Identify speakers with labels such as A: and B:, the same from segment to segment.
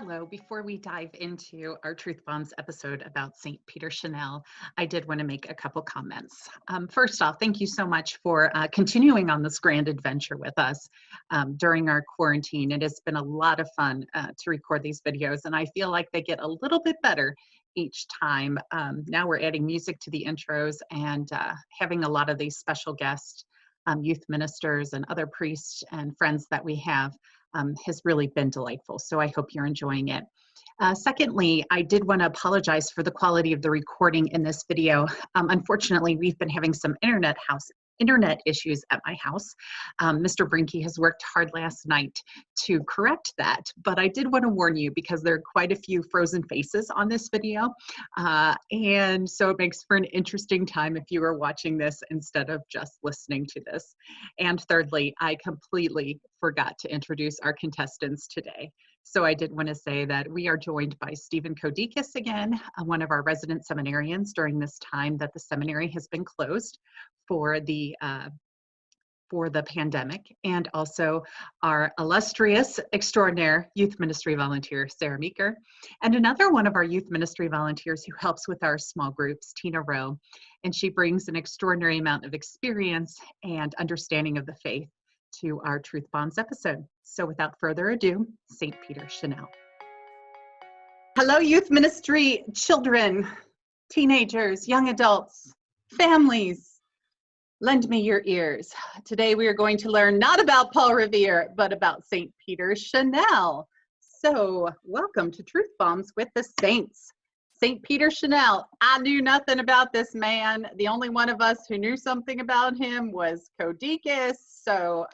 A: Hello. Before we dive into our Truth Bombs episode about St. Peter Chanel, I did want to make a couple comments. First off, thank you so much for continuing on this grand adventure with us during our quarantine. It has been a lot of fun to record these videos, and I feel like they get a little bit better each time. Now we're adding music to the intros and having a lot of these special guests, youth ministers and other priests and friends that we have. Has really been delightful. So I hope you're enjoying it. Secondly, I did want to apologize for the quality of the recording in this video. Unfortunately, we've been having some internet issues at my house. Mr. Brinke has worked hard last night to correct that, but I did want to warn you because there are quite a few frozen faces on this video. And so it makes for an interesting time if you are watching this instead of just listening to this. And thirdly, I completely forgot to introduce our contestants today. So I did want to say that we are joined by Stephen Codekas again, one of our resident seminarians during this time that the seminary has been closed for the pandemic, and also our illustrious, extraordinaire youth ministry volunteer, Sarah Meeker, and another one of our youth ministry volunteers who helps with our small groups, Tina Rowe, and she brings an extraordinary amount of experience and understanding of the faith to our Truth Bombs episode. So without further ado, St. Peter Chanel. Hello, youth ministry children, teenagers, young adults, families. Lend me your ears. Today we are going to learn not about Paul Revere, but about St. Peter Chanel. So welcome to Truth Bombs with the Saints. St. Peter Chanel, I knew nothing about this man. The only one of us who knew something about him was Codekas. So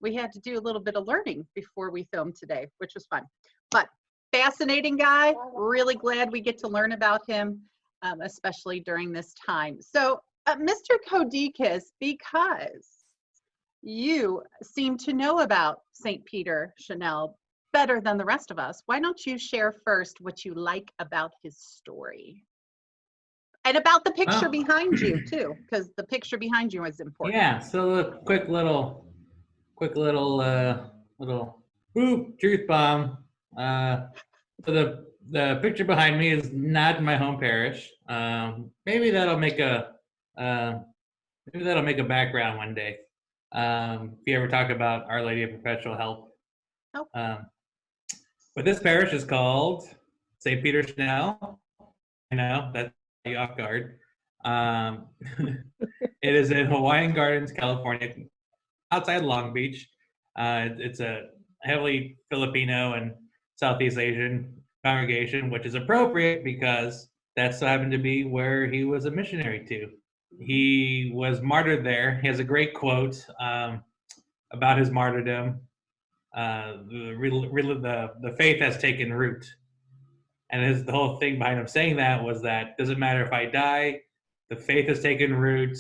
A: we had to do a little bit of learning before we filmed today, which was fun. But fascinating guy, really glad we get to learn about him, especially during this time. So Mr. Codekas, because you seem to know about St. Peter Chanel better than the rest of us, why don't you share first what you like about his story? And about the picture behind you too, because the picture behind you is important.
B: Yeah, so a quick little truth bomb. So the picture behind me is not in my home parish. Maybe that'll make a background one day. If you ever talk about Our Lady of Perpetual Help.
A: Oh.
B: But this parish is called St. Peter Chanel. I know that's you off guard. It is in Hawaiian Gardens, California, outside Long Beach. It's a heavily Filipino and Southeast Asian congregation, which is appropriate because that so happened to be where he was a missionary to. He was martyred there. He has a great quote about his martyrdom. The faith has taken root. And the whole thing behind him saying that was that doesn't matter if I die, the faith has taken root.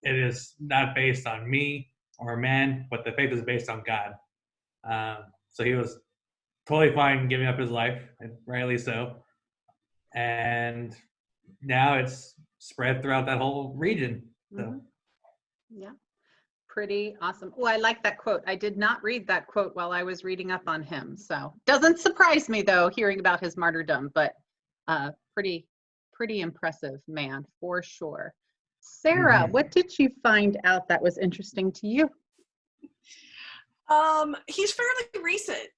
B: It is not based on me or man, but the faith is based on God. So he was totally fine giving up his life, and rightly so. And now it's spread throughout that whole region. So.
A: Mm-hmm. Yeah, pretty awesome. Oh, I like that quote. I did not read that quote while I was reading up on him. So doesn't surprise me though, hearing about his martyrdom, but pretty impressive man for sure. Sarah, what did you find out that was interesting to you?
C: He's fairly recent.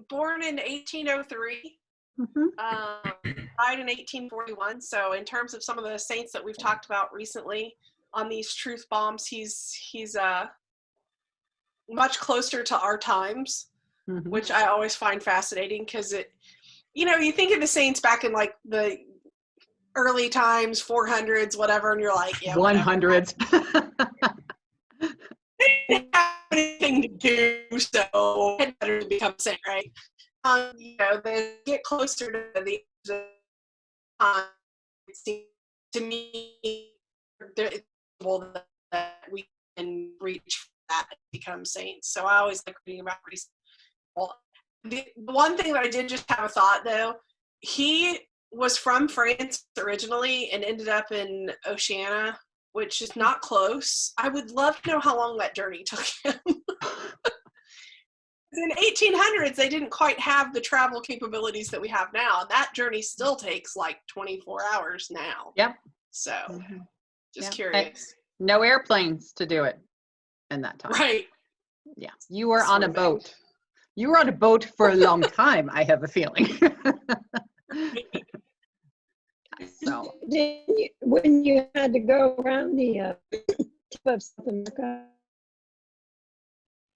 C: Born in 1803, died in 1841. So in terms of some of the saints that we've talked about recently on these truth bombs, he's much closer to our times, which I always find fascinating because you think of the saints back in like the early times, 400s, whatever, and you're like, yeah,
A: 100s.
C: They didn't have anything to do, so it's better to become a saint, right? They get closer to the time. It seems to me that we can reach that and become saints. So I always like reading about recent. Well, the one thing that I did just have a thought though, he was from France originally and ended up in Oceania, which is not close. I would love to know how long that journey took him. in 1800s, they didn't quite have the travel capabilities that we have now. And that journey still takes like 24 hours now.
A: Yep.
C: So just
A: Yep.
C: curious.
A: And no airplanes to do it in that time.
C: Right.
A: Yeah. You were on a boat. You were on a boat for a long time, I have a feeling. So
D: when you had to go around the tip of South America.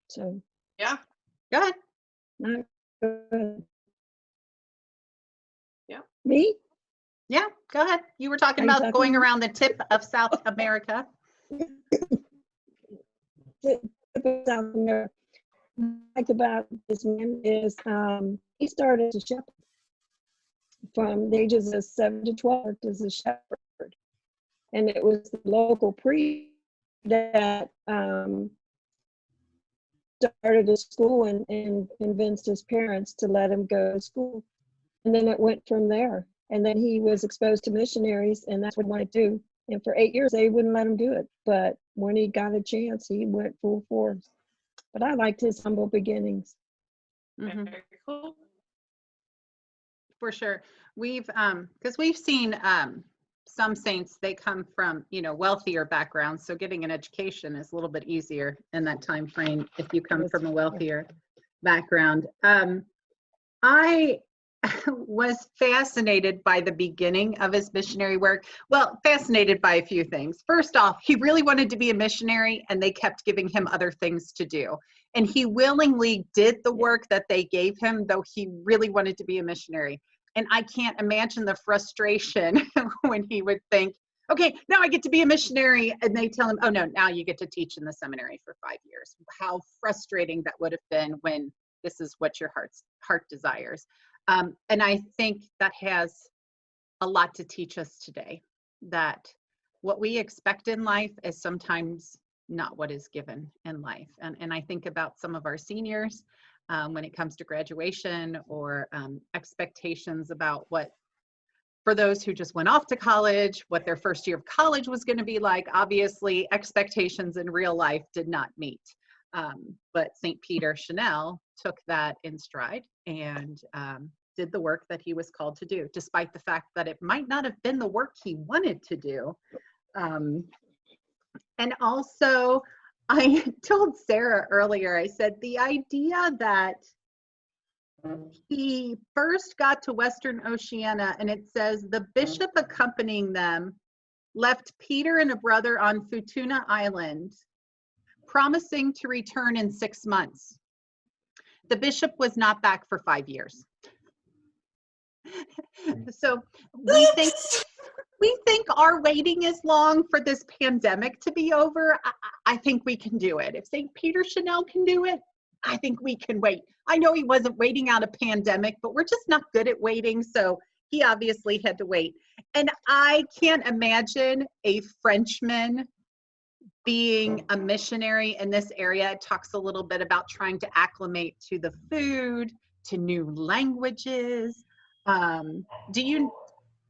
D: So
C: Yeah.
A: go ahead.
D: not good.
C: Yeah.
D: Me?
A: Yeah, go ahead. You were talking
D: Are you
A: about going
D: talking?
A: around the tip of South America.
D: Tip of South America. What I like about this man is he started as a shepherd. From the ages of 7 to 12, worked as a shepherd. And it was the local priest that started a school and convinced his parents to let him go to school. And then it went from there. And then he was exposed to missionaries, and that's what he wanted to do. And for 8 years, they wouldn't let him do it. But when he got a chance, he went full force. But I liked his humble beginnings.
A: Mhm.
C: Very cool.
A: For sure. We've because we've seen some saints, they come from, you know, wealthier backgrounds, so getting an education is a little bit easier in that time frame if you come from a wealthier background. I was fascinated by the beginning of his missionary work. Well, fascinated by a few things. First off, he really wanted to be a missionary, and they kept giving him other things to do. And he willingly did the work that they gave him, though he really wanted to be a missionary. And I can't imagine the frustration when he would think, okay, now I get to be a missionary. And they tell him, oh no, now you get to teach in the seminary for 5 years. How frustrating that would have been when this is what your heart desires. And I think that has a lot to teach us today, that what we expect in life is sometimes not what is given in life. And I think about some of our seniors when it comes to graduation or expectations about what, for those who just went off to college, what their first year of college was going to be like. Obviously, expectations in real life did not meet. But St. Peter Chanel took that in stride and did the work that he was called to do, despite the fact that it might not have been the work he wanted to do. And also, I told Sarah earlier, I said the idea that he first got to Western Oceania, and it says the bishop accompanying them left Peter and a brother on Futuna Island, promising to return in 6 months. The bishop was not back for 5 years. So we think our waiting is long for this pandemic to be over. I think we can do it. If St. Peter Chanel can do it, I think we can wait. I know he wasn't waiting out a pandemic, but we're just not good at waiting. So he obviously had to wait. And I can't imagine a Frenchman being a missionary in this area. It talks a little bit about trying to acclimate to the food, to new languages.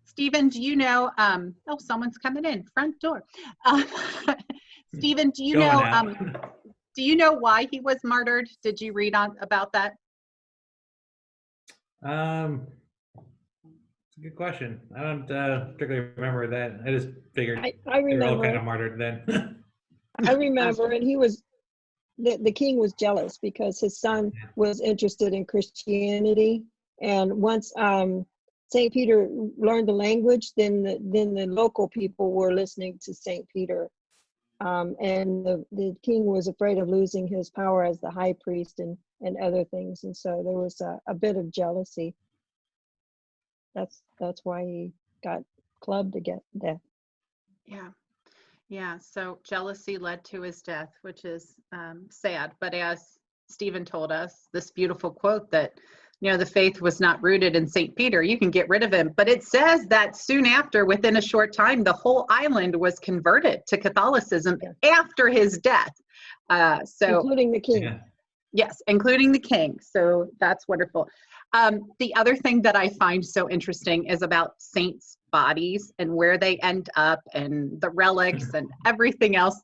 A: Stephen, do you know, oh, someone's coming in, front door. Stephen, do you know why he was martyred? Did you read on about that?
B: It's a good question. I don't particularly remember that. I just figured
D: I
B: they were all
D: remember.
B: kind of martyred then.
D: I remember, and he was, the king was jealous because his son was interested in Christianity. And once St. Peter learned the language, then the local people were listening to St. Peter. And the king was afraid of losing his power as the high priest and other things. And so there was a bit of jealousy. That's why he got clubbed to get death.
A: Yeah, so jealousy led to his death, which is sad. But as Stephen told us, this beautiful quote that, you know, the faith was not rooted in St. Peter, you can get rid of him. But it says that soon after, within a short time, the whole island was converted to Catholicism after his death. So
D: including the king.
B: Yeah.
A: Yes, including the king. So that's wonderful. The other thing that I find so interesting is about saints' bodies and where they end up and the relics and everything else.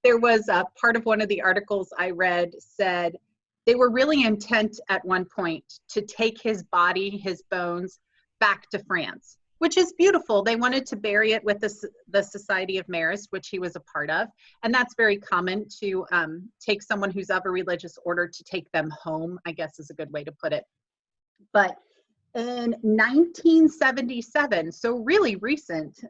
A: There was a part of one of the articles I read said They were really intent at one point to take his body, his bones, back to France, which is beautiful. They wanted to bury it with the Society of Marist, which he was a part of. And that's very common to take someone who's of a religious order to take them home, I guess is a good way to put it. But in 1977, so really recent,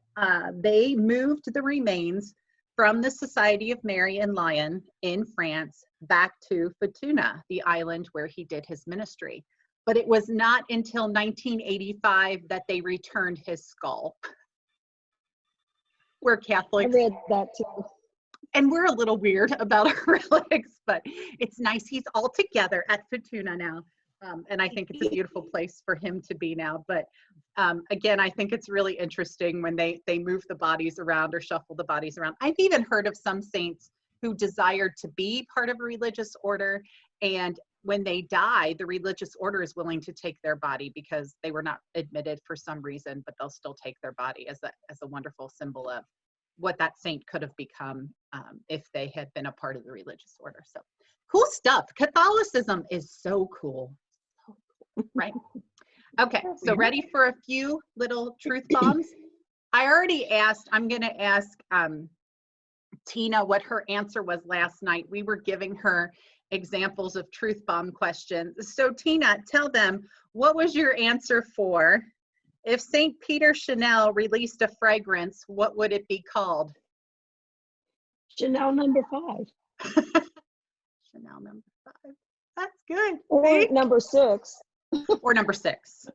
A: they moved the remains from the Society of Mary and Lion in France back to Futuna, the island where he did his ministry. But it was not until 1985 that they returned his skull. We're Catholics.
D: I read that too.
A: And we're a little weird about our relics, but it's nice. He's all together at Futuna now. And I think it's a beautiful place for him to be now. But again, I think it's really interesting when they move the bodies around or shuffle the bodies around. I've even heard of some saints who desired to be part of a religious order, and when they die, the religious order is willing to take their body because they were not admitted for some reason, but they'll still take their body as a wonderful symbol of what that saint could have become if they had been a part of the religious order. So cool stuff. Catholicism is so cool. Right? Okay, so ready for a few little truth bombs? I already asked, I'm going to ask Tina what her answer was last night. We were giving her examples of truth bomb questions. So Tina, tell them, what was your answer for, if St. Peter Chanel released a fragrance, what would it be called?
D: Chanel number 5.
A: Chanel number 5. That's good.
D: Or
A: See?
D: number 6.
A: Or number 6.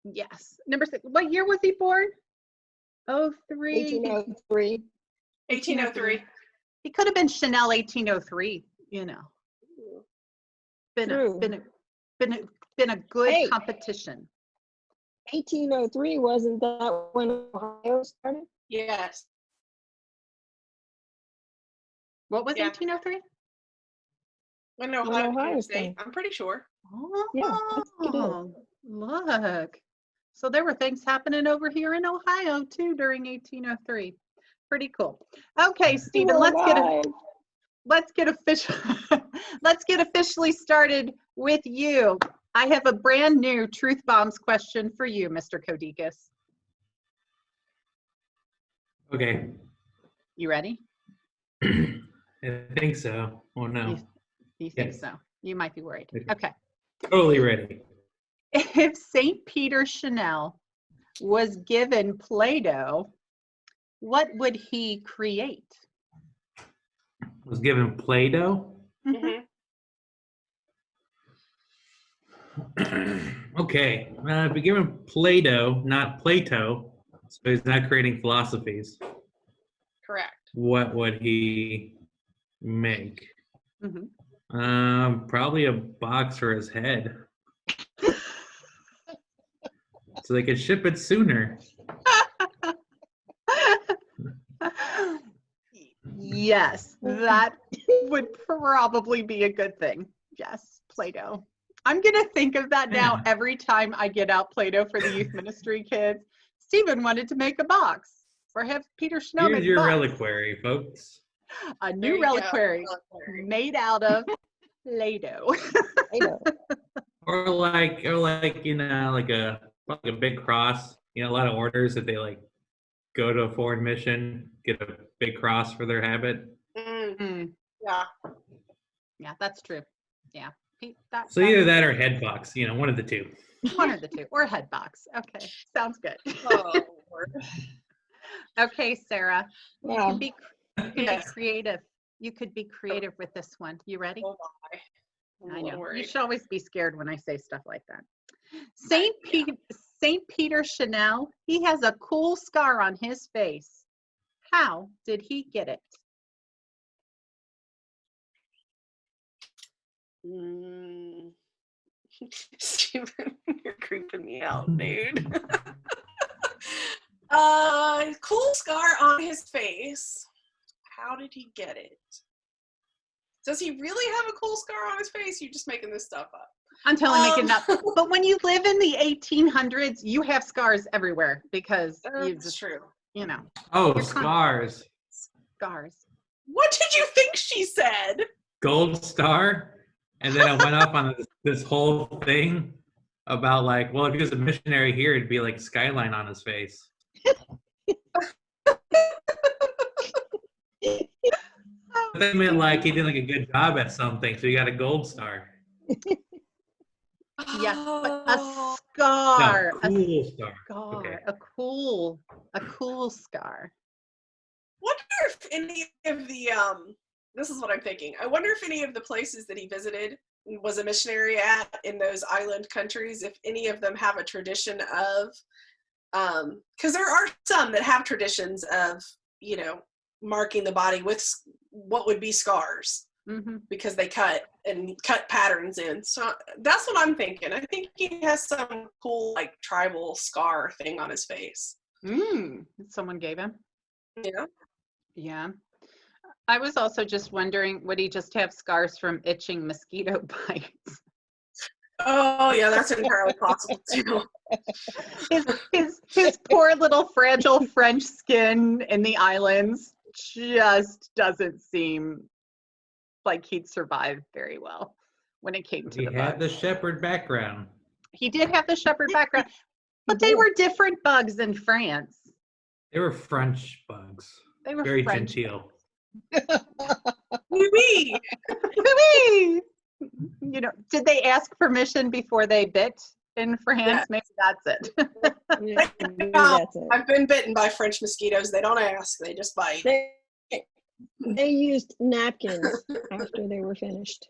A: Yes. Number 6. What year was he born? 03.
D: 1803.
C: 1803.
A: He could have been Chanel 1803, you know. Been a good competition.
D: 1803, wasn't that when Ohio started?
C: Yes.
A: What was
C: Yeah.
A: 1803?
C: When
D: When
C: Ohio
D: Ohio
C: became a state,
D: started.
C: I'm pretty sure.
A: Oh,
D: Yeah, I think it is.
A: Look. So there were things happening over here in Ohio too during 1803. Pretty cool. Okay, Stephen,
D: We're
A: let's get
D: alive.
A: let's get officially started with you. I have a brand new truth bombs question for you, Mr. Codekas.
B: Okay.
A: You ready?
B: I think so. Oh no.
A: You think
B: Yes.
A: so? You might be worried.
B: Okay.
A: Okay.
B: Totally ready.
A: If St. Peter Chanel was given Play-Doh, what would he create?
B: Was given Play-Doh.
C: Mhm.
B: Okay. If we give him Play-Doh, not Plato, so he's not creating philosophies,
C: Correct.
B: what would he make?
A: Mhm.
B: Probably a box for his head. So they could ship it sooner.
A: Yes, that would probably be a good thing. Yes, Play-Doh. I'm going to think of that now
B: Yeah.
A: every time I get out Play-Doh for the youth ministry kids. Stephen wanted to make a box, or have Peter Chanel
B: Here's
A: make
B: your
A: a box.
B: reliquary, folks.
A: A
C: There
A: new
C: you go.
A: reliquary
C: Reliquary.
A: made out of Play-Doh.
D: Play-Doh.
B: Or like you know, like a big cross. You know, a lot of orders that they like go to a foreign mission, get a big cross for their habit.
A: Mm,
C: Yeah.
A: yeah, that's true. Yeah. That,
B: So either that or head box, you know, one of the two.
A: one of the two, or head box. Okay, sounds good.
C: Oh, Lord.
A: Okay, Sarah, you
D: Yeah.
A: could be
C: Yes.
A: creative. You could be creative with this one. You ready?
C: Oh, my. I'm
A: I
C: a little
A: know. You
C: worried.
A: should always be scared when I say stuff like that.
C: Yeah.
A: St. Peter Chanel, he has a cool scar on his face. How did he get it?
C: Stephen, you're creeping me out, dude. Cool scar on his face. How did he get it? Does he really have a cool scar on his face? You're just making this stuff up.
A: I'm making it up. But when you live in the 1800s, you have scars everywhere because you
C: That's
A: just,
C: true.
A: you know,
B: Oh,
A: You're
B: scars.
A: scars.
C: What did you think she said?
B: Gold star. And then I went off on this whole thing about like, well, if he was a missionary here, it'd be like a skyline on his face. But that meant like he did like a good job at something, so he got a gold star.
A: Yeah, but a
C: Oh.
A: scar.
B: No, cool star.
A: Scar.
B: Okay.
A: A cool scar.
C: Wonder if any of the this is what I'm thinking. I wonder if any of the places that he visited was a missionary at in those island countries, if any of them have a tradition of because there are some that have traditions of, you know, marking the body with what would be scars because they cut patterns in. So that's what I'm thinking. I think he has some cool like tribal scar thing on his face.
A: Someone gave him.
C: Yeah.
A: Yeah. I was also just wondering, would he just have scars from itching mosquito bites?
C: Oh yeah, that's entirely possible too.
A: His poor little fragile French skin in the islands just doesn't seem like he'd survive very well when it came to
B: He
A: the
B: had
A: bugs.
B: the shepherd background.
A: He did have the shepherd background, but they were different bugs in France.
B: They were French bugs.
A: They were
B: Very
A: French
B: genteel.
C: Oui, oui.
A: bugs. You know, did they ask permission before they bit in France?
C: Yeah.
A: Maybe that's it.
D: Yeah, maybe
C: No,
D: that's it.
C: I've been bitten by French mosquitoes. They don't ask; they just bite.
D: They used napkins after they were finished.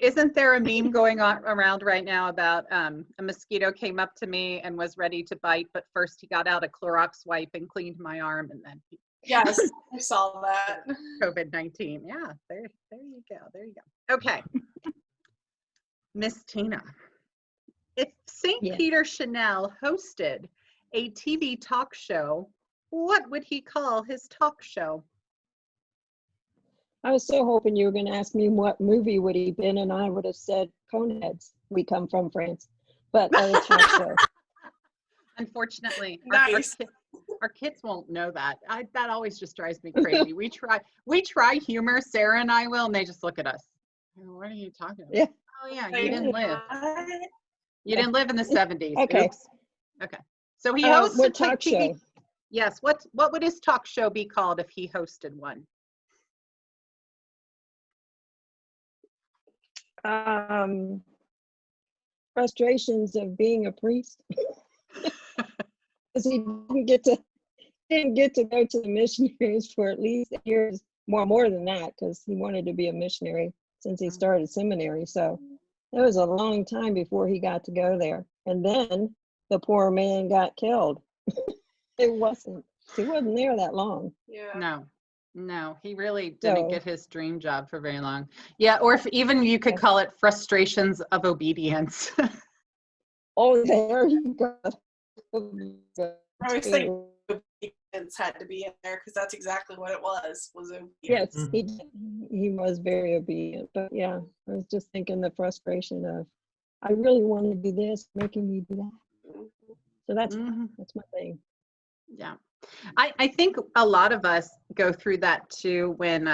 A: Isn't there a meme going on around right now about a mosquito came up to me and was ready to bite, but first he got out a Clorox wipe and cleaned my arm, and then he
C: Yes, I saw that.
A: COVID-19. Yeah, there you go. There you go. Okay. Miss Tina, if St.
D: Yes.
A: Peter Chanel hosted a TV talk show, what would he call his talk show?
D: I was so hoping you were going to ask me what movie would he been, and I would have said Coneheads. We come from France, but it's not so.
A: Unfortunately,
C: Nice.
A: our kids won't know that. That always just drives me crazy. We try humor, Sarah and I will, and they just look at us. What are you talking about?
D: Yeah.
A: Oh yeah, you didn't live. You didn't live in the 70s.
D: Okay.
A: Oops. Okay. So he hosted
D: What talk
A: TV.
D: show?
A: Yes. What would his talk show be called if he hosted one?
D: Frustrations of being a priest. Because he didn't get to go to the missionaries for at least years, more than that, because he wanted to be a missionary since he started seminary. So it was a long time before he got to go there. And then the poor man got killed. He wasn't there that long.
C: Yeah.
A: No, he really didn't get his dream job for very long. Yeah, or if even you could call it frustrations of obedience.
D: Oh, there you go.
C: I always think obedience had to be in there because that's exactly what it was obedience.
D: Yes, he was very obedient. But yeah, I was just thinking the frustration of, I really want to do this, making me do that. So that's my thing.
A: Yeah. I think a lot of us go through that too when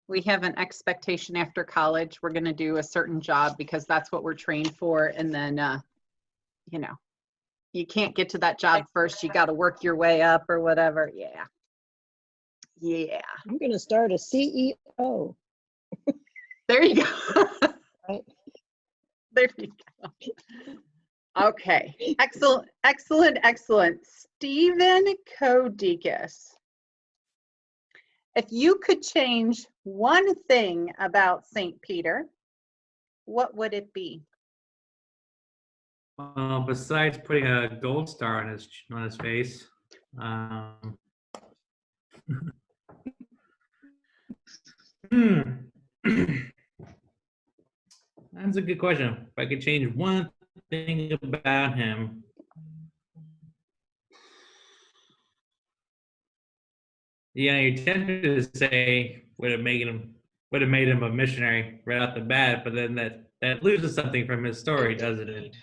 A: we have an expectation after college, we're going to do a certain job because that's what we're trained for. And then, you know, you can't get to that job first. You got to work your way up or whatever. Yeah. Yeah.
D: I'm going to start a CEO.
A: There you go.
D: Right.
A: There you go. Okay. Excellent. Stephen Codekas. If you could change one thing about St. Peter, what would it be?
B: Besides putting a gold star on his face, that's a good question. If I could change one thing about him, yeah, you're tempted to say would have made him a missionary right off the bat, but then that loses something from his story, doesn't it?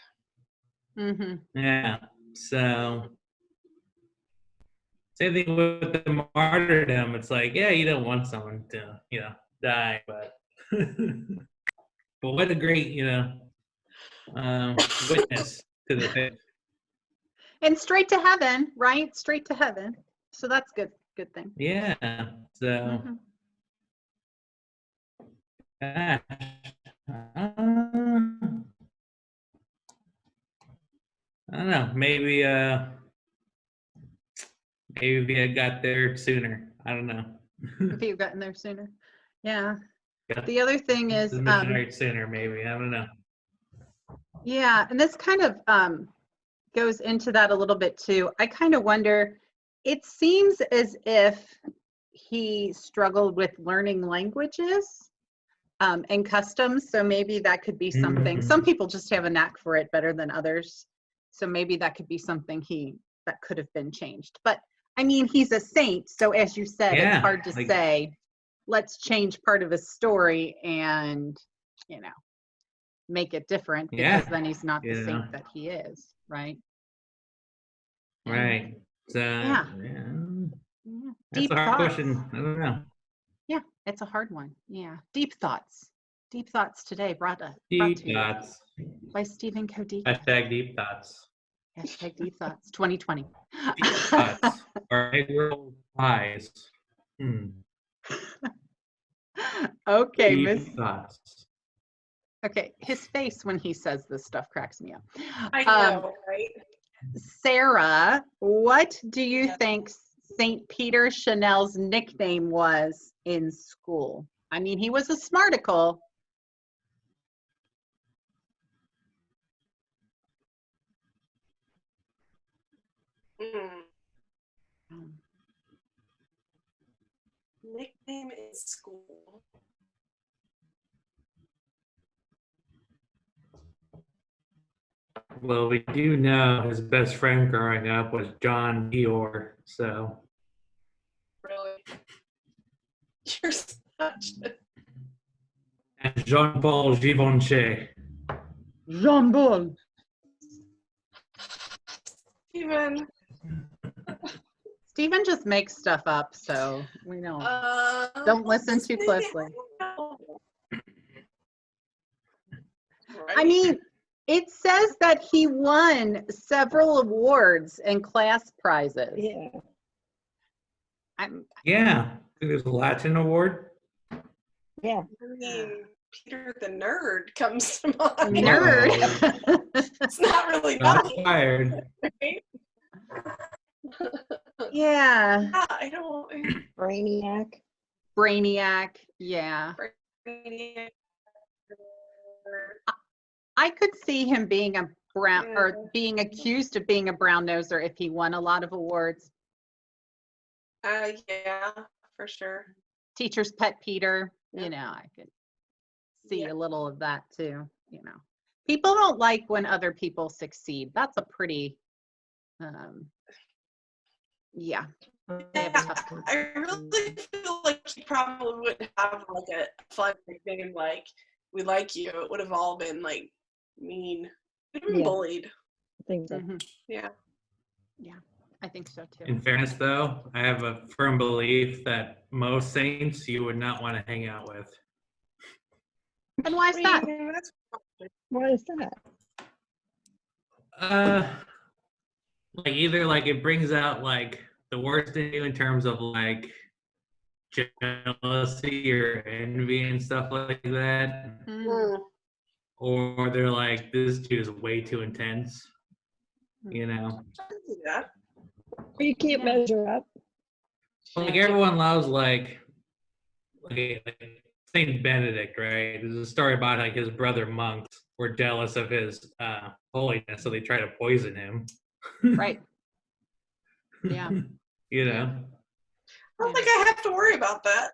A: Mm-hmm.
B: Yeah. So Same thing with the martyrdom. It's like, yeah, you don't want someone to, die, but but what a great, witness to the faith.
A: And straight to heaven, right? Straight to heaven. So that's good thing.
B: Yeah. So,
A: Mhm.
B: gosh, I don't know. Maybe we had got there sooner. I don't know.
A: If you've gotten there sooner. Yeah.
B: Yeah.
A: The other thing is,
B: The missionary sooner, maybe. I don't know.
A: yeah, and this kind of goes into that a little bit too. I kind of wonder, it seems as if he struggled with learning languages and customs. So maybe that could be something. Some people just have a knack for it better than others. So maybe that could be something that could have been changed. But I mean, he's a saint. So as you said,
B: Yeah,
A: it's hard to say, let's change part of his story and, make it different, because then he's not the saint that he is, right?
B: Right. So,
A: Yeah.
B: That's
A: Deep
B: a hard
A: thoughts.
B: question. I don't know.
A: Yeah, it's a hard one. Yeah. Deep thoughts. Deep thoughts today brought to
B: Deep
A: you
B: thoughts.
A: by Stephen Codekas.
B: Hashtag deep thoughts.
A: Hashtag deep thoughts 2020.
B: Deep thoughts are egg roll pies.
A: Okay,
B: Deep thoughts.
A: Okay, his face when he says this stuff cracks me up.
C: I know, right?
A: Sarah, what do you think St. Peter Chanel's nickname was in school? I mean, he was a smarticle.
C: Nickname in school.
B: Well, we do know his best friend growing up was John Dior, so.
C: Really? You're such a...
B: And Jean-Paul Givenchy.
A: Jean-Paul. Stephen just makes stuff up, so we don't listen too closely. I mean, it says that he won several awards and class prizes.
D: Yeah.
B: Yeah, there's a Latin award.
D: Yeah.
C: I mean, Peter the Nerd comes to mind.
A: Nerd.
C: It's not really
B: Not
C: nothing,
B: fired.
C: right?
A: Yeah.
C: I don't.
D: Brainiac.
A: Brainiac. Yeah.
C: Brainiac.
A: I could see him being a brown or being accused of being a brown noser if he won a lot of awards.
C: Yeah, for sure.
A: Teacher's pet Peter, I could see a little of that too, People don't like when other people succeed. That's a pretty, yeah.
C: I really feel like he probably wouldn't have like a fun nickname like "We like you." It would have all been like mean. We'd have been bullied.
D: I think so.
A: Mm-hmm.
C: Yeah.
A: Yeah, I think so too.
B: In fairness, though, I have a firm belief that most saints you would not want to hang out with.
A: And why is that?
D: Why is that?
B: Like either like it brings out like the worst in you in terms of like jealousy or envy and stuff like that.
A: Mm.
B: Or they're like, this dude is way too intense.
C: Yeah.
D: You can't measure up.
B: Like everyone loves like Saint Benedict, right? There's a story about like his brother monks were jealous of his holiness, so they try to poison him.
A: Right. Yeah.
B: You know.
C: I don't think I have to worry about that.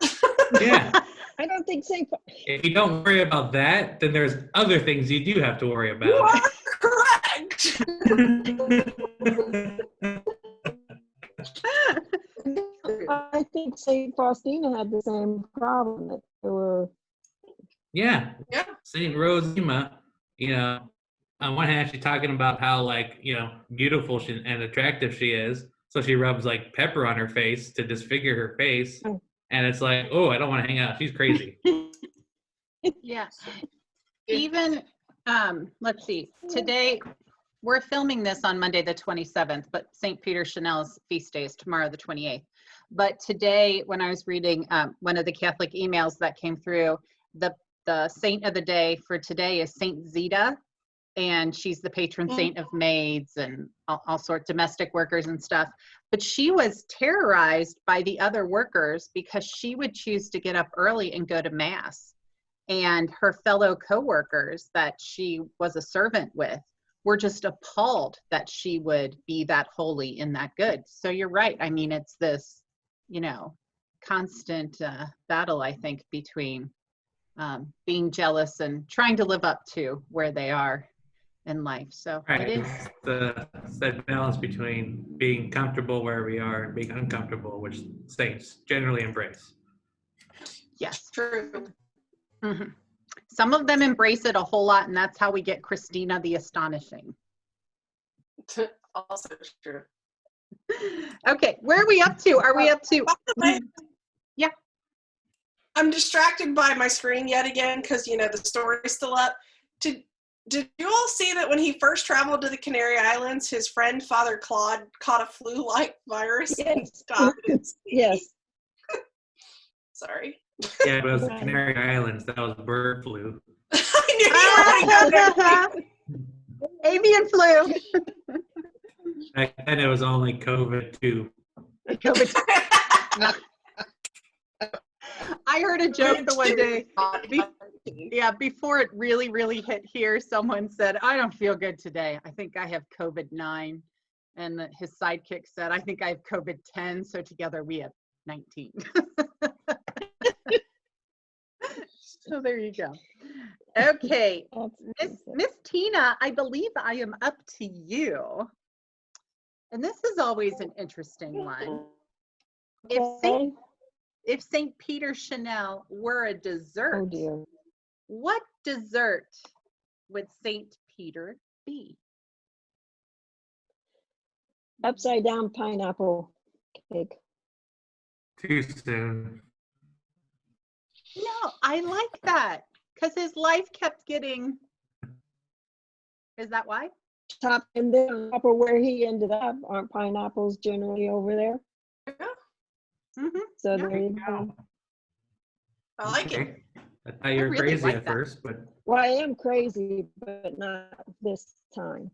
B: Yeah.
D: I don't think so.
B: If you don't worry about that, then there's other things you do have to worry about.
C: You are correct.
D: I think Saint Faustina had the same problem. That there were.
B: Yeah. Saint Rosema, on one hand, she's talking about how beautiful and attractive she is. So she rubs like pepper on her face to disfigure her face.
D: Oh.
B: And it's like, oh, I don't want to hang out. She's crazy.
A: Yeah. Even, let's see, today, we're filming this on Monday, the 27th, but St. Peter Chanel's feast day is tomorrow, the 28th. But today, when I was reading one of the Catholic emails that came through, the saint of the day for today is Saint Zita, and she's the patron saint of maids and all sorts of domestic workers and stuff. But she was terrorized by the other workers because she would choose to get up early and go to mass. And her fellow co-workers that she was a servant with were just appalled that she would be that holy and that good. So you're right. I mean, it's this, constant battle, I think, between being jealous and trying to live up to where they are in life. So
B: Right.
A: it is.
B: It's that balance between being comfortable where we are and being uncomfortable, which saints generally embrace.
A: Yes.
C: True.
A: Mm-hmm. Some of them embrace it a whole lot, and that's how we get Christina the Astonishing.
C: Also true.
A: Okay, where are we up to? Are we up to?
C: By the way,
A: Yeah.
C: I'm distracted by my screen yet again because the story's still up. Did you all see that when he first traveled to the Canary Islands, his friend Father Claude caught a flu-like virus?
D: Yes.
C: Yes. Sorry.
B: Yeah, but it was the Canary Islands. That was bird flu.
C: I knew you were going to go there.
A: Avian flu.
B: Back then it was only COVID-2.
A: I heard a joke the one day. Before it really, really hit here, someone said, "I don't feel good today. I think I have COVID-9." And his sidekick said, "I think I have COVID-10. So together we have 19. So there you go. Okay, Miss Tina, I believe I am up to you. And this is always an interesting one. If St. Peter Chanel were a dessert,
D: Oh dear.
A: what dessert would St. Peter be?
D: Upside down pineapple cake.
B: Too soon.
A: No, I like that because his life kept getting. Is that why?
D: Top and then on top of where he ended up, aren't pineapples generally over there?
A: Mm-hmm.
D: So
A: Yeah.
D: there you go.
C: I like it.
B: Okay. I thought you were
A: really
B: crazy
A: like
B: at
A: that.
B: first, but
D: Well, I am crazy, but not this time.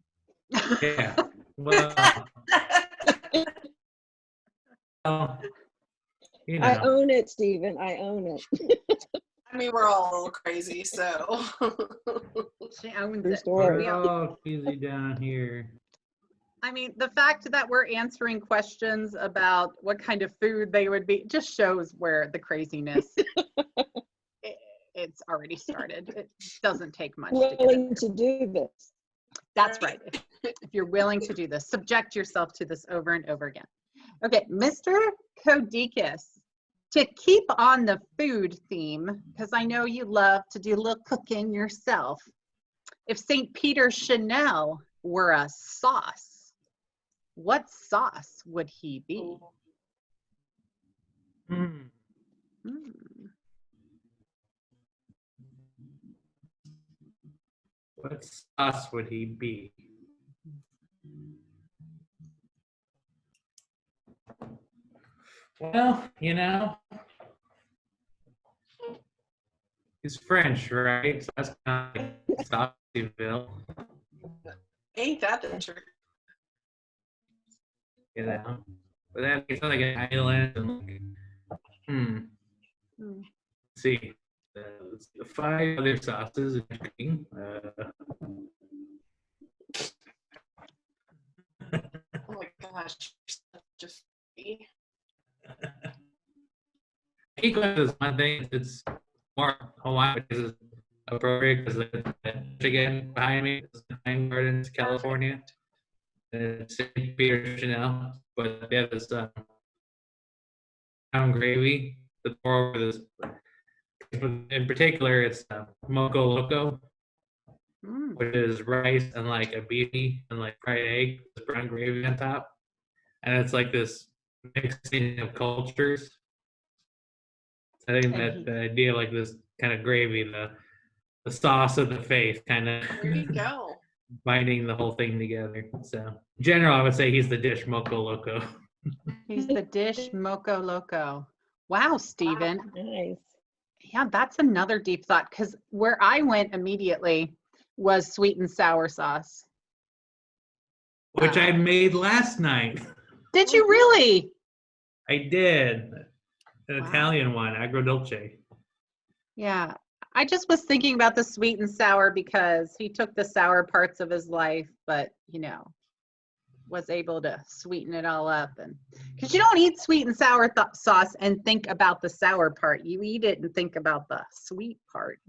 B: yeah. Well,
D: I own it, Stephen. I own it.
C: I mean, we're all a little crazy, so.
A: She owns
D: True
A: it.
D: story.
B: We're all easy down here.
A: I mean, the fact that we're answering questions about what kind of food they would be just shows where the craziness, it's already started. It doesn't take much to get it
D: Willing
A: there.
D: to do this.
A: That's right. If you're willing to do this, subject yourself to this over and over again. Okay, Mr. Codekas, to keep on the food theme, because I know you love to do a little cooking yourself. If St. Peter Chanel were a sauce, what sauce would he be?
B: Hmm. What sauce would he be? Well, he's French, right? So that's kind of like Saucyville,
C: Ain't that the truth?
B: But then it's not like an island and let's see. The 5 other sauces.
C: Oh my gosh, just
B: Equal is one thing. It's more Hawaiian, which is appropriate because the Michigan behind me is Pine Gardens, California. And it's St. Peter Chanel, but yeah, this brown gravy. The pour over this. In particular, it's moco loco, which is rice and like a beefy and like fried egg with brown gravy on top. and it's like this mixing of cultures. I think that the idea of like this kind of gravy, the sauce of the faith, kind of
C: There you go.
B: binding the whole thing together. So, in general, I would say he's the dish moco loco.
A: He's the dish moco loco. Wow, Stephen.
D: Nice.
A: Yeah, that's another deep thought, because where I went immediately was sweet and sour sauce.
B: Which I made last night.
A: Did you really?
B: I did. An
A: Wow.
B: Italian one, agrodolce.
A: Yeah, I just was thinking about the sweet and sour because he took the sour parts of his life, but was able to sweeten it all up. And because you don't eat sweet and sour sauce and think about the sour part, you eat it and think about the sweet part,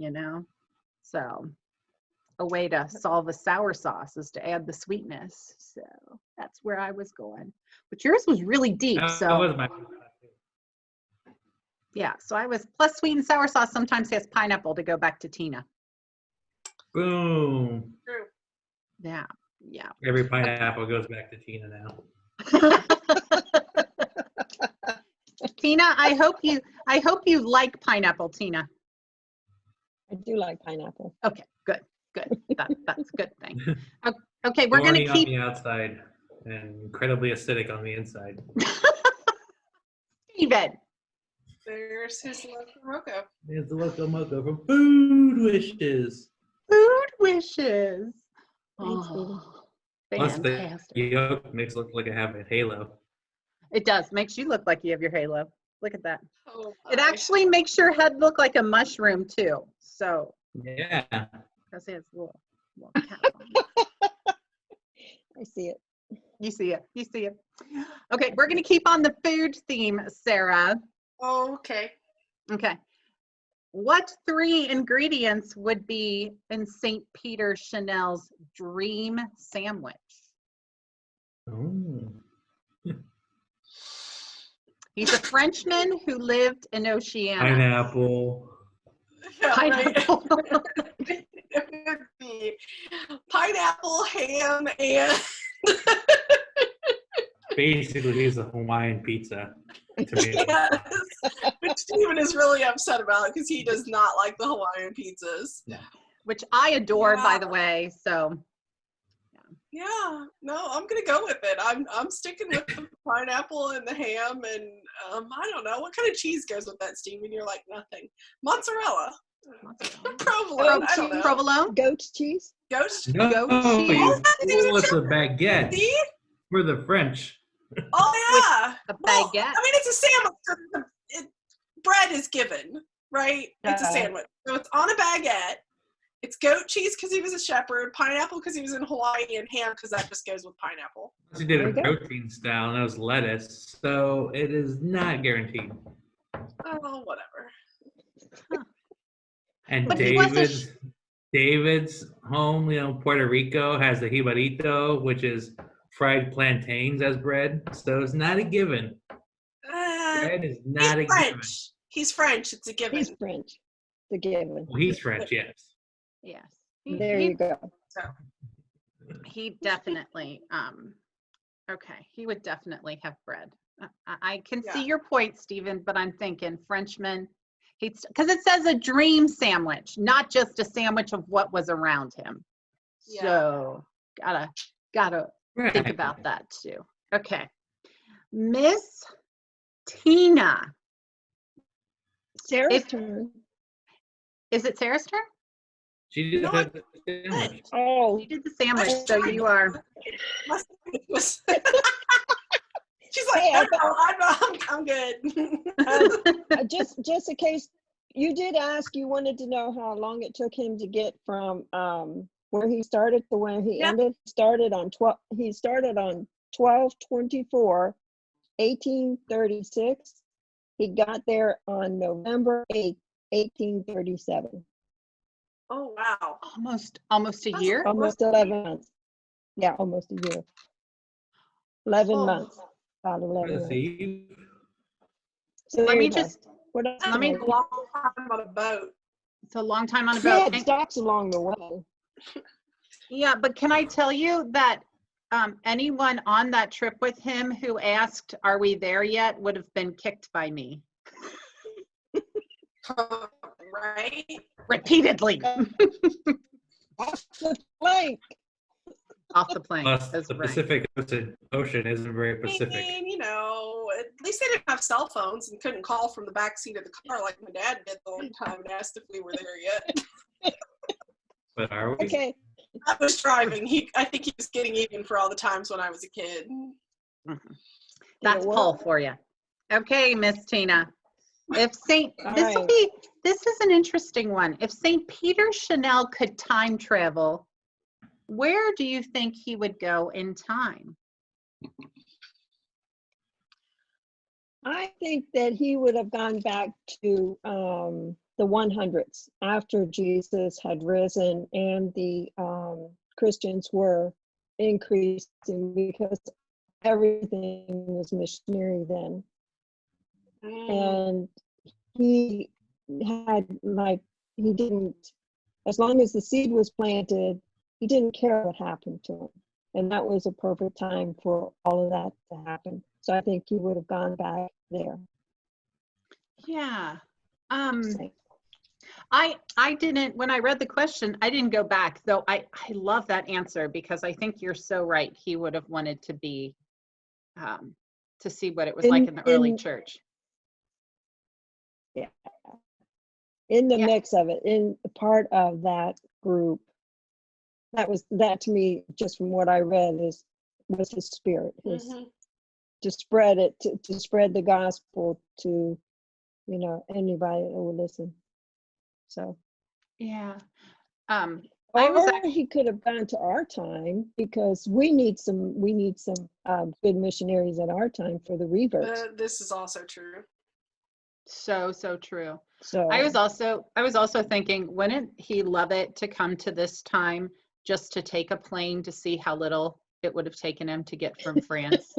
A: So a way to solve a sour sauce is to add the sweetness. So that's where I was going. But yours was really deep.
B: That
A: So
B: was my
A: yeah, so I was, plus sweet and sour sauce sometimes has pineapple, to go back to Tina.
B: boom.
C: True.
A: Yeah.
B: Every pineapple goes back to Tina now.
A: Tina, I hope you like pineapple, Tina.
D: I do like pineapple.
A: Okay, good. That's a good thing. Okay, we're going to
B: Thorny
A: keep
B: on the outside and incredibly acidic on the inside.
A: Stephen.
C: There's his loco moco.
B: There's the loco moco from Food Wishes.
A: Food wishes.
D: Thanks,
A: Oh,
B: Plus the
A: fantastic.
B: yolk makes it look like I have a halo.
A: It does. Makes you look like you have your halo. Look at that.
C: Oh,
A: It
C: my.
A: actually makes your head look like a mushroom too. So,
B: Yeah.
A: because it has a little cap on it.
D: I see it.
A: You see it. Okay, we're going to keep on the food theme, Sarah.
C: Oh, okay.
A: Okay. What 3 ingredients would be in St. Peter Chanel's dream sandwich?
B: Oh.
A: He's a Frenchman who lived in Oceania.
B: Pineapple.
C: Yeah,
A: Pineapple.
C: right. It would be pineapple, ham, and
B: Basically, he's a Hawaiian pizza. To me.
C: yes, which Stephen is really upset about because he does not like the Hawaiian pizzas.
A: Which I adore,
C: Yeah.
A: by the way. So,
C: Yeah, no, I'm gonna go with it. I'm sticking with the pineapple and the ham, and I don't know what kind of cheese goes with that, Stephen. You're like nothing. Mozzarella, provolone. I don't know.
A: provolone.
D: Goat cheese?
C: Ghost.
B: No,
A: Goat
B: you
A: cheese.
B: fool, it's a baguette.
C: See?
B: We're the French.
C: Oh yeah.
A: A
C: Well,
A: baguette.
C: I mean, it's a sandwich. Bread is given, right? It's a sandwich. So it's on a baguette. It's goat cheese because he was a shepherd, pineapple because he was in Hawaii, and ham because that just goes with pineapple.
B: She did
D: There
B: a
D: you go.
B: protein style, and that was lettuce. So it is not guaranteed.
C: Oh, whatever.
B: And
A: But he was
B: David's home, Puerto Rico, has the jibarito, which is fried plantains as bread. So it's not a given. Bread is not a
C: He's
B: given.
C: French. He's French. It's a given.
D: He's French. The given.
B: Well, he's French, yes.
A: Yes.
D: There you go.
A: He definitely, okay, he would definitely have bread. I can see
C: Yeah.
A: your point, Stephen, but I'm thinking Frenchman, because it says a dream sandwich, not just a sandwich of what was around him.
C: Yeah.
A: So gotta
B: Right.
A: think about that too. Okay. Miss Tina.
D: Sarah's
A: If-
D: turn.
A: Is it Sarah's turn?
B: She did
C: No,
B: the sandwich.
D: Oh,
A: You did the sandwich, so you are.
C: She's like,
D: Hey, I
C: no, I'm good.
D: just in case you did ask, you wanted to know how long it took him to get from where he started to where he
C: Yeah.
D: ended. He started on 12/24, 1836. He got there on November 8th, 1837.
C: Oh wow.
A: Almost a
C: That's
A: year.
D: Almost 11 months. Yeah, almost a year. 11
C: Oh.
D: months. About 11
B: Let's
D: months.
B: see.
D: So
A: Let
D: there
A: me
D: you go.
A: just,
D: What else
A: let
D: can
A: me-
D: I
C: A long time on a boat.
A: it's a long time on a
D: He
A: boat.
D: had
A: And-
D: stops along the way.
A: Yeah, but can I tell you that anyone on that trip with him who asked, "Are we there yet?" would have been kicked by me
C: Right?
A: repeatedly
D: Off the plank.
A: off the plane.
B: Plus,
A: That's
B: the
A: right.
B: Pacific Ocean isn't very Pacific.
C: I mean, at least they didn't have cell phones and couldn't call from the back seat of the car like my dad did the one time and asked if we were there yet.
B: But are we?
D: Okay.
C: I was driving. I think he was getting even for all the times when I was a kid.
A: That's Paul for you. Okay, Miss Tina. If Saint, this is an interesting one. If Saint Peter Chanel could time travel, where do you think he would go in time?
D: I think that he would have gone back to the 100s after Jesus had risen and the Christians were increasing because everything was missionary then. And he had he didn't, as long as the seed was planted, he didn't care what happened to him. And that was a perfect time for all of that to happen. So I think he would have gone back there.
A: Yeah. I didn't, when I read the question, I didn't go back, though I love that answer because I think you're so right. He would have wanted to be, to see what it was like in the early church.
D: Yeah. In the mix of it, in part of that group, that to me, just from what I read, was his spirit, to spread it, to spread the gospel to, anybody that would listen. So.
A: Yeah.
D: He could have gone to our time because we need some good missionaries at our time for the revert.
C: This is also true.
A: So true.
D: So
A: I was also thinking, wouldn't he love it to come to this time just to take a plane to see how little it would have taken him to get from France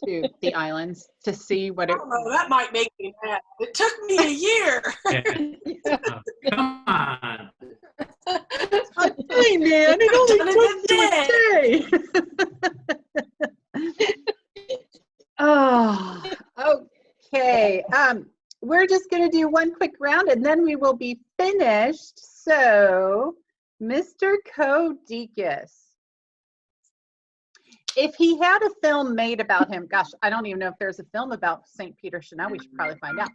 A: to the islands to see what it.
C: Oh, that might make me mad. It took me a year.
B: Come on.
A: Hey man, it only took you a day. Oh, okay. We're just going to do one quick round and then we will be finished. So, Mr. Codekas, if he had a film made about him, gosh, I don't even know if there's a film about St. Peter Chanel. We should probably find out.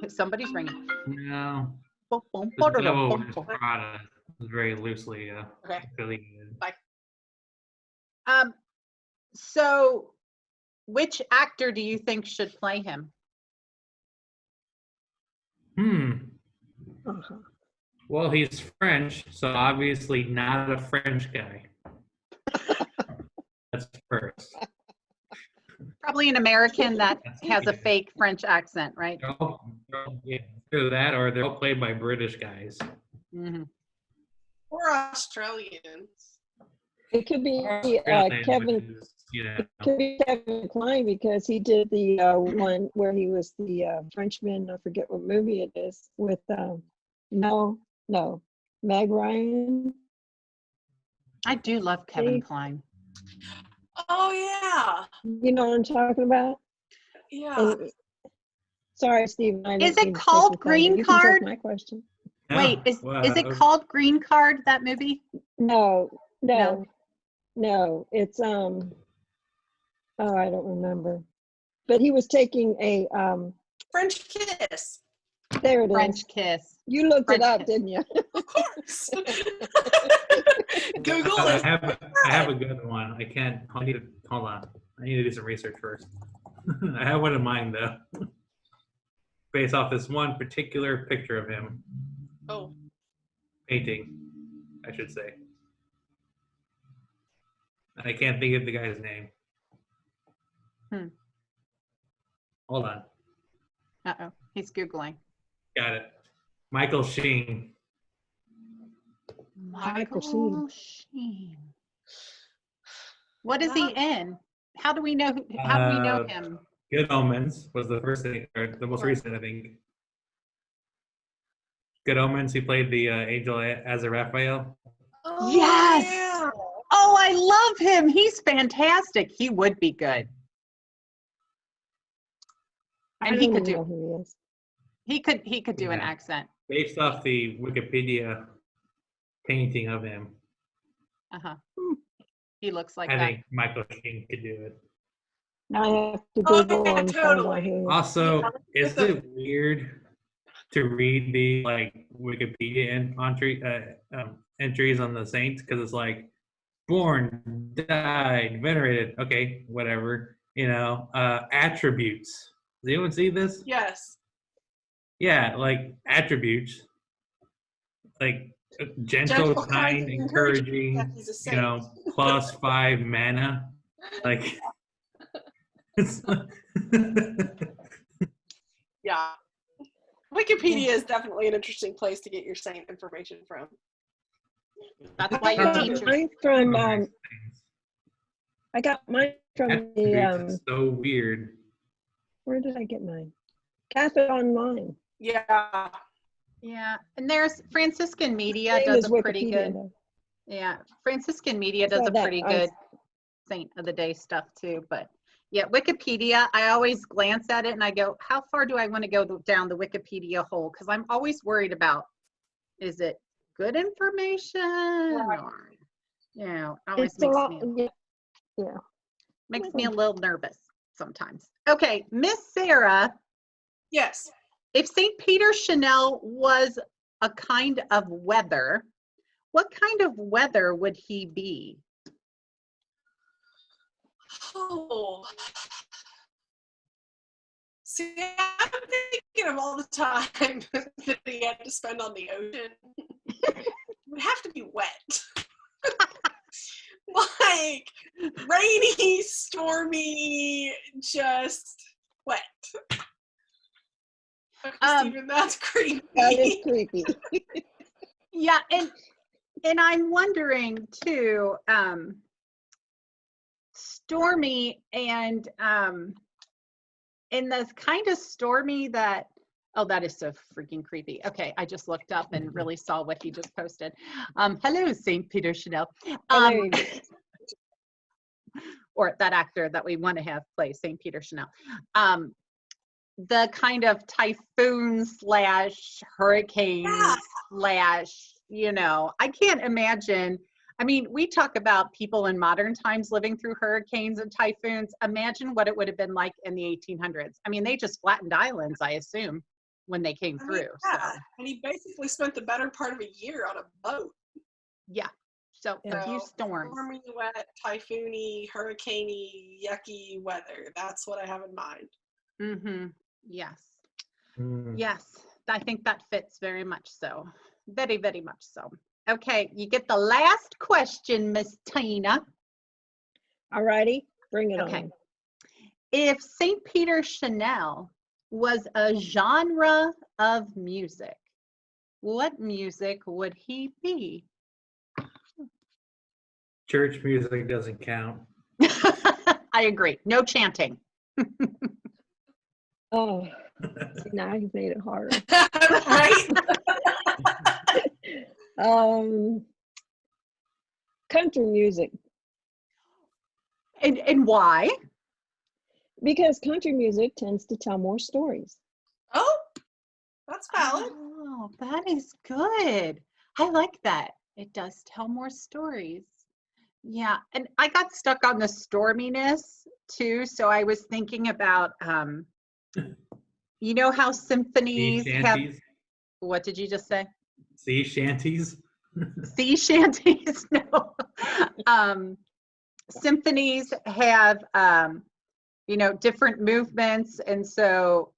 A: Somebody's ringing.
B: No.
A: Boom, boom,
B: The
A: boom,
B: devil
A: boom,
B: wears
A: boom.
B: Prada is very loosely affiliated.
A: Bye. So, which actor do you think should play him?
B: Well, he's French, so obviously not a French guy. That's first.
A: Probably an American that has a fake French accent, right?
B: They're all either that or they're all played by British guys.
A: Mm-hmm.
C: Or Australians.
D: it could be Kevin. It could be Kevin Kline because he did the one where he was the Frenchman. I forget what movie it is with Meg Ryan.
A: I do love Kevin Kline.
C: Oh yeah.
D: You know what I'm talking about?
C: Yeah.
D: Sorry, Stephen.
A: Is it called Green Card?
D: My question.
B: No.
A: Wait, is it called Green Card, that movie?
D: No. It's I don't remember. But he was taking a
C: French Kiss.
D: There it is.
A: French Kiss.
D: You looked
A: French
D: it up,
A: kiss.
D: didn't you?
C: Of course. Google
B: I
C: it.
B: have a good one. Hold on. I need to do some research first. I have one in mind though. Based off this one particular picture of him.
C: Oh.
B: Painting, I should say. And I can't think of the guy's name. Hold on.
A: Uh-oh, he's Googling.
B: Got it. Michael Sheen.
A: Michael Sheen. What is he in? How do we know him?
B: Good Omens was the first thing, or the most recent, I think. Good Omens, he played the angel Azrael.
C: Oh,
A: Yes!
C: yeah.
A: Oh, love him. He's fantastic. He would be good.
D: I
A: And
D: don't
A: he
D: even
A: could
D: know
A: do
D: who
A: he could do an
B: Yeah.
A: accent.
B: Based off the Wikipedia painting of him,
A: Uh-huh. He looks like
B: I
A: that.
B: think Michael Sheen could do it.
D: he is. Now I have to
C: Oh,
D: Google
C: yeah,
D: and find out
C: totally.
D: who he is.
B: Also,
C: Yeah,
B: is
C: the-
B: it weird to read the like Wikipedia entries on the saints? Because it's like born, died, venerated. Okay, whatever. Attributes. Does anyone see this?
C: Yes.
B: Yeah, like attributes, like gentle,
C: Gentle,
B: kind, encouraging.
C: Yeah, he's a saint.
B: +5 mana. Like, it's
C: Yeah. Wikipedia is definitely an interesting place to get your saint information from.
A: That's why your teacher.
D: Mine from I got mine from the
B: attributes is so weird.
D: where did I get mine? Catholic Online.
C: Yeah.
A: Yeah, and there's Franciscan Media
D: Same
A: does
D: as
A: a pretty
D: Wikipedia,
A: good.
D: though.
A: Yeah, Franciscan Media does
D: Saw
A: a
D: that.
A: pretty good Saint of the Day stuff too. But yeah, Wikipedia, I always glance at it and I go, how far do I want to go down the Wikipedia hole? Because I'm always worried about, is it good information?
C: Right.
A: Or, always
D: It's a
A: makes
D: lot.
A: me
D: Yeah.
A: makes me a little nervous sometimes. Okay, Miss Sarah,
C: Yes.
A: if St. Peter Chanel was a kind of weather, what kind of weather would he be?
C: Oh. See, I'm thinking of all the time that he had to spend on the ocean. It would have to be wet. Like rainy, stormy, just wet. Okay, Stephen, that's creepy.
D: That is creepy.
A: Yeah, and I'm wondering too, stormy and in the kind of stormy that, oh, that is so freaking creepy. Okay, I just looked up and really saw what he just posted. Hello, St. Peter Chanel.
D: Oh, there you go.
A: Or that actor that we want to have play St. Peter Chanel. The kind of typhoon / hurricane / I can't imagine. I mean, we talk about people in modern times living through hurricanes and typhoons. Imagine what it would have been like in the 1800s. I mean, they just flattened islands, I assume, when they came through.
C: Yeah.
A: So,
C: And he basically spent the better part of a year on a boat.
A: yeah. So, a few storms.
C: Stormy, wet, typhoony, hurricaney, yucky weather. That's what I have in mind.
A: Mm-hmm. Yes.
B: Mm.
A: Yes. I think that fits very much so. Very, very much so. Okay, you get the last question, Miss Tina.
D: All righty, bring it
A: Okay.
D: on.
A: If St. Peter Chanel was a genre of music, what music would he be?
B: Church music doesn't count.
A: I agree. No chanting.
D: Oh, see, now you've made it harder.
C: Right?
D: Country music,
A: And why?
D: because country music tends to tell more stories.
C: Oh, that's valid.
A: Oh, that is good. I like that. It does tell more stories. Yeah, and I got stuck on the storminess too. So I was thinking about, how
B: Sea
A: symphonies have,
B: shanties.
A: what did you just say?
B: Sea shanties.
A: Sea shanties? No. Symphonies have, different movements. And so,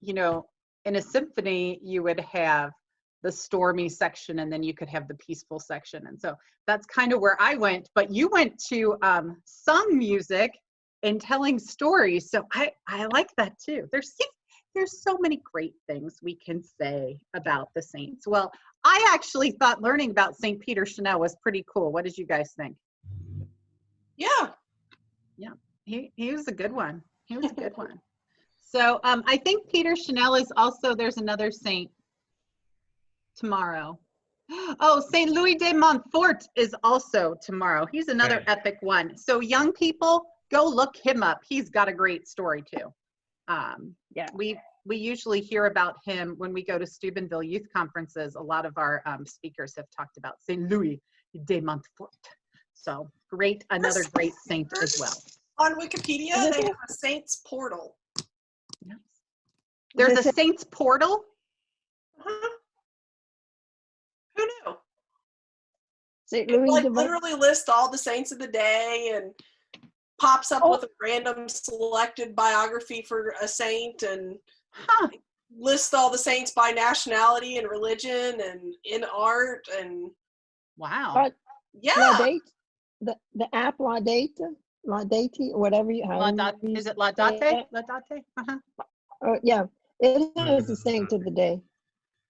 A: in a symphony, you would have the stormy section and then you could have the peaceful section. And so that's kind of where I went, but you went to sung music and telling stories. So I like that too. There's so many great things we can say about the saints. Well, I actually thought learning about St. Peter Chanel was pretty cool. What did you guys think?
C: Yeah.
A: Yeah, he was a good one. He was a good one. So I think Peter Chanel is also, there's another saint tomorrow. Oh, St. Louis de Montfort is also tomorrow. He's another
B: Okay.
A: epic one. So young people, go look him up. He's got a great story too.
D: Yeah.
A: We usually hear about him when we go to Steubenville youth conferences. A lot of our speakers have talked about St. Louis de Montfort. So great, another great saint as well.
C: On Wikipedia, they have a saint's portal.
A: Yes. There's a
D: This-
A: saint's portal.
C: Uh-huh. Who knew?
D: St.
C: It
D: Louis
C: like
D: de Montfort.
C: literally lists all the saints of the day and pops up
D: Oh.
C: with a random selected biography for a saint and
A: Huh.
C: lists all the saints by nationality and religion and in art and
A: Wow.
D: But
C: yeah.
D: Laudate, the app Laudate, whatever you.
A: Is it Laudate? Laudate? Uh-huh.
D: Yeah, it has the saint of the day,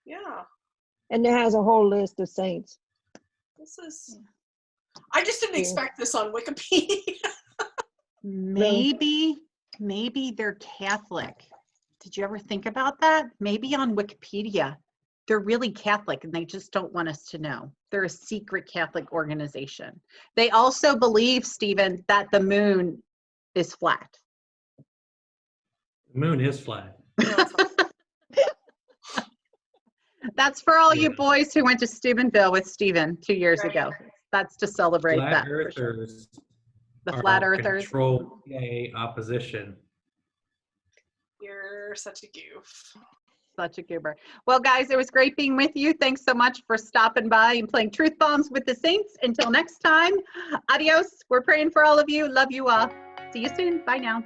C: Yeah.
D: and it has a whole list of saints.
C: This is I just didn't
D: Yeah.
C: expect this on Wikipedia.
A: Maybe they're Catholic. Did you ever think about that? Maybe on Wikipedia, they're really Catholic and they just don't want us to know. They're a secret Catholic organization. They also believe, Stephen, that the moon is flat.
B: The moon is flat.
A: That's for all you
B: Yeah.
A: boys who went to Steubenville with Stephen 2 years
C: Right.
A: ago. That's to celebrate
B: Flat
A: that. For sure.
B: earthers
A: The
B: are
A: flat earthers.
B: control gay opposition.
C: You're such a goof.
A: Such a goober. Well, guys, it was great being with you. Thanks so much for stopping by and playing Truth Bombs with the Saints. Until next time, adios. We're praying for all of you. Love you all. See you soon. Bye now.